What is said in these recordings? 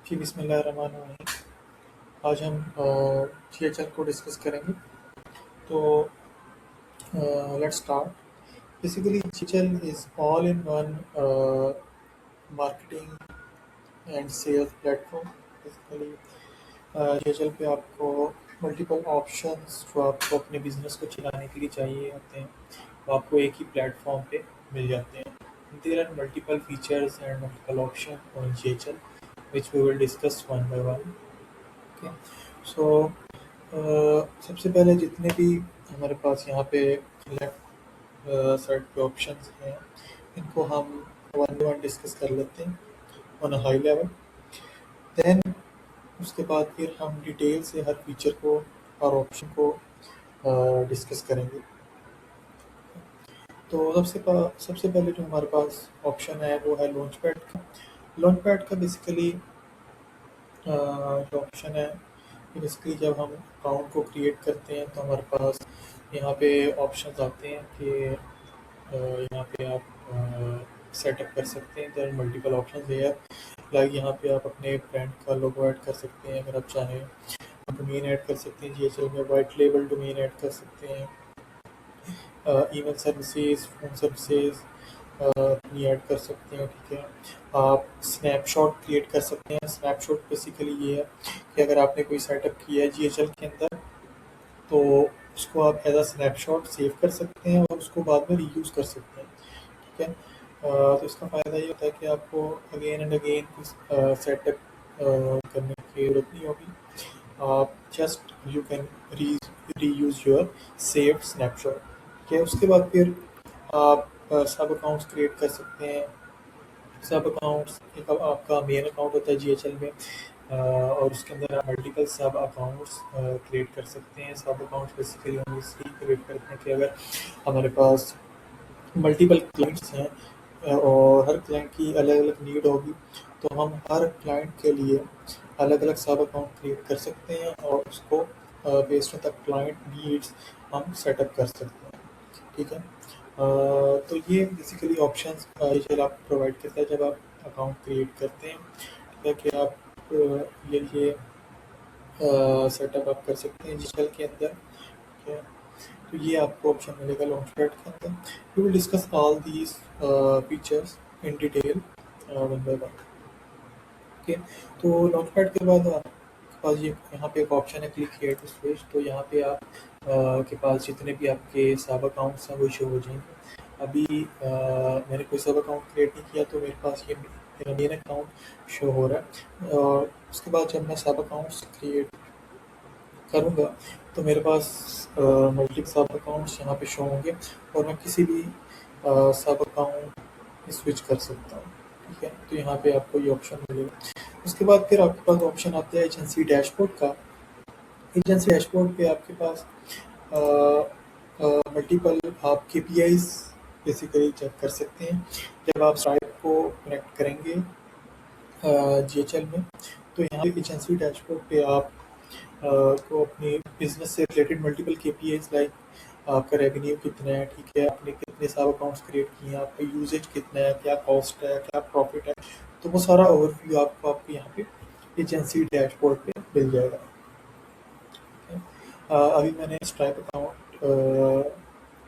कि बिस्मिल्लाहिर्रहमानिर्रहीम। आज हम जीएचएल को डिस्कस करेंगे। तो let's start. Basically GHL is all in one marketing and sales platform. Basically GHL पे आपको मल्टीपल ऑप्शंस जो आपको अपने बिजनेस को चलाने के लिए चाहिए होते हैं वो आपको एक ही प्लेटफॉर्म पे मिल जाते हैं। There are multiple features and multiple option on GHL which we will discuss one by one. Okay. So सबसे पहले जितने भी हमारे पास यहाँ पे लेफ्ट साइड पे ऑप्शंस हैं इनको हम वन बाय वन डिस्कस कर लेते हैं on a high level. Then उसके बाद फिर हम डिटेल से हर फीचर को और ऑप्शन को डिस्कस करेंगे। तो सबसे पहले जो हमारे पास ऑप्शन है वो है लॉन्च पैड का। लॉन्च पैड का बेसिकली जो ऑप्शन है कि बेसिकली जब हम अकाउंट को क्रिएट करते हैं तो हमारे पास यहाँ पे ऑप्शंस आते हैं कि यहाँ पे आप सेटअप कर सकते हैं। देयर मल्टीपल ऑप्शंस है लाइक यहाँ पे आप अपने ब्रांड का लोगो ऐड कर सकते हैं अगर आप चाहें। डोमेन ऐड कर सकते हैं, जीएचएल में वाइट लेबल डोमेन ऐड कर सकते हैं। ईमेल सर्विसेज, फोन सर्विसेज अपनी ऐड कर सकते हैं। ठीक है, आप स्नैपशॉट क्रिएट कर सकते हैं। स्नैपशॉट बेसिकली ये है कि अगर आपने कोई सेटअप किया है जीएचएल के अंदर तो उसको आप एज अ स्नैपशॉट सेव कर सकते हैं और उसको बाद में रीयूज़ कर सकते हैं। ठीक है, तो इसका फ़ायदा ये होता है कि आपको अगेन एंड अगेन कुछ सेटअप करने की ज़रूरत नहीं होगी। आप just you can reuse your saved snapshot. ठीक है, उसके बाद फिर आप सब अकाउंट्स क्रिएट कर सकते हैं। सब अकाउंट्स एक आपका मेन अकाउंट होता है जीएचएल में और उसके अंदर आप मल्टीपल सब अकाउंट्स क्रिएट कर सकते हैं। सब अकाउंट्स बेसिकली हम इसलिए क्रिएट करते हैं कि अगर हमारे पास मल्टीपल क्लाइंट्स हैं और हर क्लाइंट की अलग अलग नीड होगी तो हम हर क्लाइंट के लिए अलग अलग सब अकाउंट क्रिएट कर सकते हैं और उसको based on the client needs हम सेटअप कर सकते हैं। ठीक है, तो ये बेसिकली ऑप्शंस जीएचएल आपको प्रोवाइड करता है जब आप अकाउंट क्रिएट करते हैं। ठीक है, कि आप ये सेटअप आप कर सकते हैं जीएचएल के अंदर। ठीक है, तो ये आपको ऑप्शन मिलेगा लॉन्च पैड के अंदर। We will discuss all these features in detail one by one. Okay, तो लॉन्च पैड के बाद आपके पास ये यहाँ पे एक ऑप्शन है क्लिक हियर टू स्विच। तो यहाँ पे आप के पास जितने भी आपके सब अकाउंट्स हैं वो शो हो जाएंगे। अभी मैंने कोई सब अकाउंट क्रिएट नहीं किया तो मेरे पास ये मेरा मेन अकाउंट शो हो रहा है। और उसके बाद जब मैं सब अकाउंट्स क्रिएट करूँगा तो मेरे पास मल्टीपल सब अकाउंट्स यहाँ पे शो होंगे और मैं किसी भी सब अकाउंट में स्विच कर सकता हूँ। ठीक है, तो यहाँ पे आपको ये ऑप्शन मिलेगा। उसके बाद फिर आपके पास ऑप्शन आता है एजेंसी डैशबोर्ड का। एजेंसी डैशबोर्ड पे आपके पास मल्टीपल आप KPIs बेसिकली चेक कर सकते हैं। जब आप स्ट्राइप को कनेक्ट करेंगे जीएचएल में तो यहाँ पे एजेंसी डैशबोर्ड पे आप को अपने बिजनेस से रिलेटेड मल्टीपल KPIs लाइक आपका रेवेन्यू कितना है, ठीक है, आपने कितने सब अकाउंट्स क्रिएट किए हैं, आपका यूजेज कितना है, क्या कॉस्ट है, क्या प्रॉफिट है, तो वो सारा ओवरव्यू आपको यहाँ पे एजेंसी डैशबोर्ड पे मिल जाएगा। अभी मैंने स्ट्राइप अकाउंट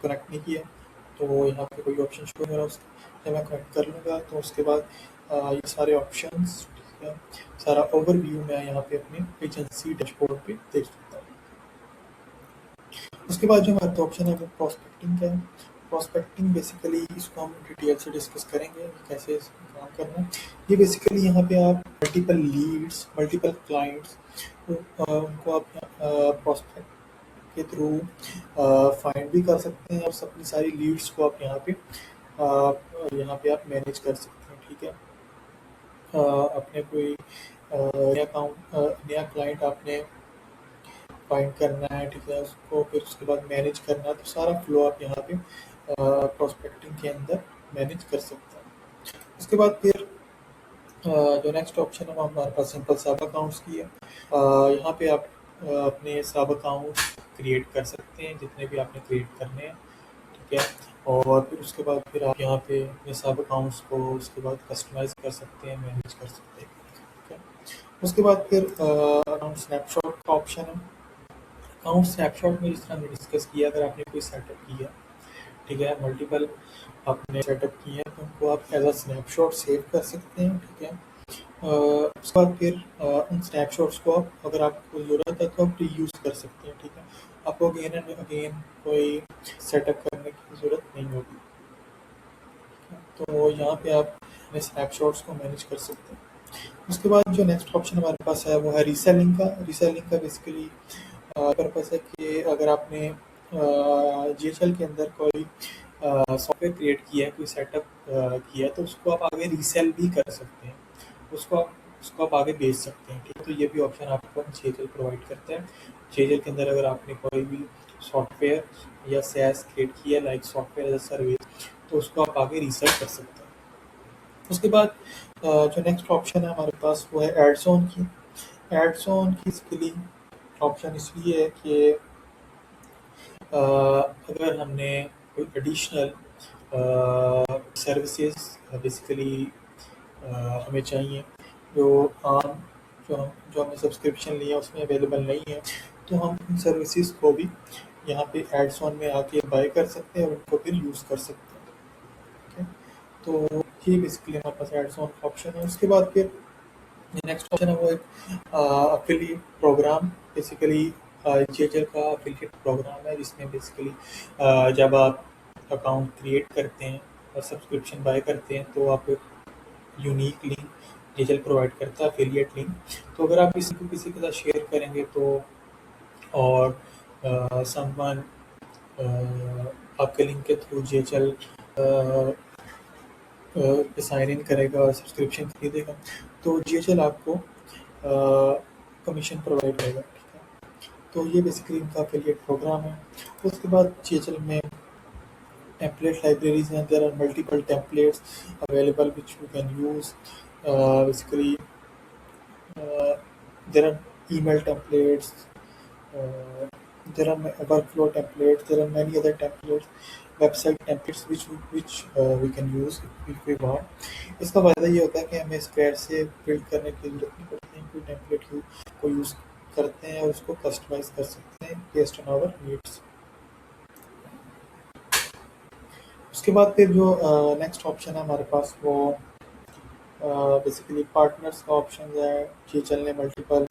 कनेक्ट नहीं किया तो यहाँ पे कोई ऑप्शन शो नहीं हो रहा। जब मैं कनेक्ट कर लूँगा तो उसके बाद ये सारे ऑप्शंस, ठीक है, सारा ओवरव्यू मैं यहाँ पे अपने एजेंसी डैशबोर्ड पे देख सकता हूँ। उसके बाद जो हमारा ऑप्शन है वो प्रोस्पेक्टिंग का है। प्रोस्पेक्टिंग बेसिकली इसको हम डिटेल से डिस्कस करेंगे कैसे काम करना है। ये बेसिकली यहाँ पे आप मल्टीपल लीड्स, मल्टीपल क्लाइंट्स उनको आप प्रोस्पेक्ट के थ्रू फाइंड भी कर सकते हैं और अपनी सारी लीड्स को आप यहाँ पे आप मैनेज कर सकते हैं। ठीक है, अपने कोई नया क्लाइंट आपने फाइंड करना है, ठीक है, उसको फिर उसके बाद मैनेज करना है, तो सारा फ्लो आप यहाँ पे प्रोस्पेक्टिंग के अंदर मैनेज कर सकते हैं। उसके बाद फिर जो नेक्स्ट ऑप्शन है वो हमारे पास सिंपल सब अकाउंट्स की है। यहाँ पे आप अपने सब अकाउंट क्रिएट कर सकते हैं जितने भी आपने क्रिएट करने हैं। ठीक है, और फिर उसके बाद फिर आप यहाँ पे अपने सब अकाउंट्स को उसके बाद कस्टमाइज कर सकते हैं, मैनेज कर सकते हैं। ठीक है, उसके बाद फिर अकाउंट स्नैपशॉट का ऑप्शन है। अकाउंट स्नैपशॉट में जिस तरह हमने डिस्कस किया, अगर आपने कोई सेटअप किया, ठीक है, मल्टीपल आपने सेटअप किए हैं, तो उनको आप एज अ स्नैपशॉट सेव कर सकते हैं, ठीक है। उसके बाद फिर उन स्नैपशॉट्स को आप, अगर आपको ज़रूरत है तो आप रीयूज़ कर सकते हैं, ठीक है। आपको अगेन एंड अगेन कोई सेटअप करने की ज़रूरत नहीं होगी। तो यहाँ पे आप अपने स्नैपशॉट्स को मैनेज कर सकते हैं। उसके बाद जो नेक्स्ट ऑप्शन हमारे पास है वो है रीसेलिंग का। रीसेलिंग का बेसिकली पर्पस है कि अगर आपने जीएचएल के अंदर कोई सॉफ्टवेयर क्रिएट किया है, कोई सेटअप किया है, तो उसको आप आगे रीसेल भी कर सकते हैं। उसको आप आगे बेच सकते हैं, ठीक है। तो ये भी ऑप्शन आपको जीएचएल प्रोवाइड करता है। जीएचएल के अंदर अगर आपने कोई भी सॉफ्टवेयर या SaaS क्रिएट किया like software as a service, तो उसको आप आगे रीसेल कर सकते हैं। उसके बाद जो नेक्स्ट ऑप्शन है हमारे पास वो है एड्स ऑन की। एड्स ऑन की इसके लिए ऑप्शन इसलिए है कि अगर हमने कोई एडिशनल सर्विसेज बेसिकली हमें चाहिए, जो आम जो हमने सब्सक्रिप्शन लिया उसमें अवेलेबल नहीं है, तो हम उन सर्विसेज को भी यहाँ पे एड्स ऑन में आके बाय कर सकते हैं और उनको फिर यूज़ कर सकते हैं, ठीक है। तो ये बेसिकली हमारे पास एड्स ऑन का ऑप्शन है। उसके बाद फिर नेक्स्ट ऑप्शन है वो एक अफिलिएट प्रोग्राम। बेसिकली जीएचएल का अफिलिएट प्रोग्राम है, जिसमें बेसिकली जब आप अकाउंट क्रिएट करते हैं और सब्सक्रिप्शन बाय करते हैं, तो आप यूनिक लिंक जीएचएल प्रोवाइड करता है, अफिलिएट लिंक। तो अगर आप किसी को किसी के साथ शेयर करेंगे, तो और समवन आपके लिंक के थ्रू जीएचएल पे साइन इन करेगा और सब्सक्रिप्शन खरीदेगा, तो जीएचएल आपको कमीशन प्रोवाइड करेगा, ठीक है। तो ये बेसिकली इनका अफिलिएट प्रोग्राम है। उसके बाद जीएचएल में टेम्पलेट लाइब्रेरीज हैं। There are multiple templates available which you can use. Basically there are email templates, uh, there are workflow templates, there are many other templates, website templates which we can use if we want. इसका फायदा ये होता है कि हमें scratch से build करने की जरूरत नहीं पड़ती है, कोई टेम्पलेट को यूज़ करते हैं और उसको कस्टमाइज कर सकते हैं बेस्ड ऑन आवर नीड्स। उसके बाद फिर जो नेक्स्ट ऑप्शन है हमारे पास वो बेसिकली पार्टनर्स का ऑप्शन है। ये चलने मल्टीपल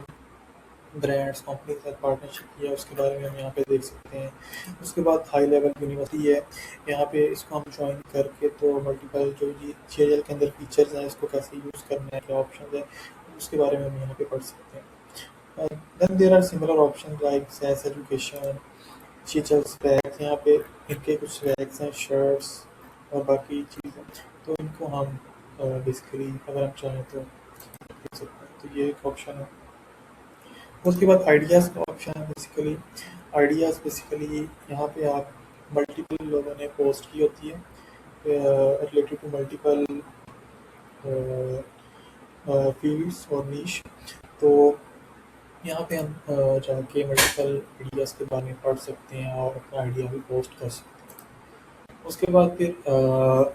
ब्रांड्स कंपनी के साथ पार्टनरशिप किया, उसके बारे में हम यहाँ पे देख सकते हैं। उसके बाद हाई लेवल यूनिवर्सिटी है, यहाँ पे इसको हम ज्वाइन करके तो मल्टीपल जो जीएचएल के अंदर फीचर्स हैं, इसको कैसे यूज़ करना है, क्या ऑप्शन है, उसके बारे में हम यहाँ पे पढ़ सकते हैं। Then there are similar option like SaaS education, GHL swags. यहाँ पे इनके कुछ स्वैग्स हैं, शर्ट्स और बाकी चीज़ें, तो इनको हम बेसिकली अगर हम चाहें तो देख सकते हैं। तो ये एक ऑप्शन है। उसके बाद आइडियाज़ का ऑप्शन है। बेसिकली आइडियाज़ बेसिकली यहाँ पे आप मल्टीपल लोगों ने पोस्ट की होती है रिलेटेड टू मल्टीपल फील्ड्स और नीश, तो यहाँ पे हम जाके मल्टीपल आइडियाज़ के बारे में पढ़ सकते हैं और अपना आइडिया भी पोस्ट कर सकते हैं। उसके बाद फिर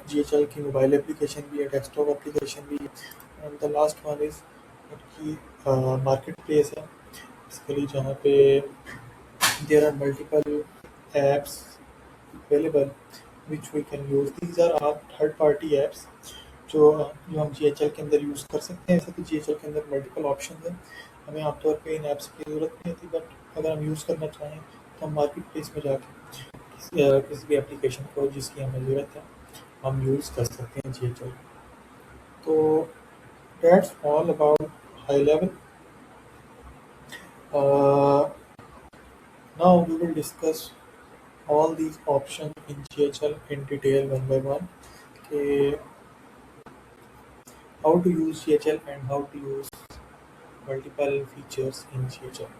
जीएचएल की मोबाइल एप्लीकेशन भी है, डेस्कटॉप एप्लीकेशन भी है, and the last one is उनकी मार्केट प्लेस है बेसिकली, जहाँ पे there are multiple apps available which we can use. These are all third party apps जो जो हम जीएचएल के अंदर यूज़ कर सकते हैं। ऐसे तो जीएचएल के अंदर मल्टीपल ऑप्शन हैं, हमें आमतौर पे इन ऐप्स की ज़रूरत नहीं होती, बट अगर हम यूज़ करना चाहें तो हम मार्केट प्लेस में जाके किसी भी एप्लीकेशन को जिसकी हमें ज़रूरत है हम यूज़ कर सकते हैं जीएचएल। तो that's all about high level. Now we will discuss all these options in GHL in detail one by one. Okay, how to use GHL and how to use multiple features in GHL.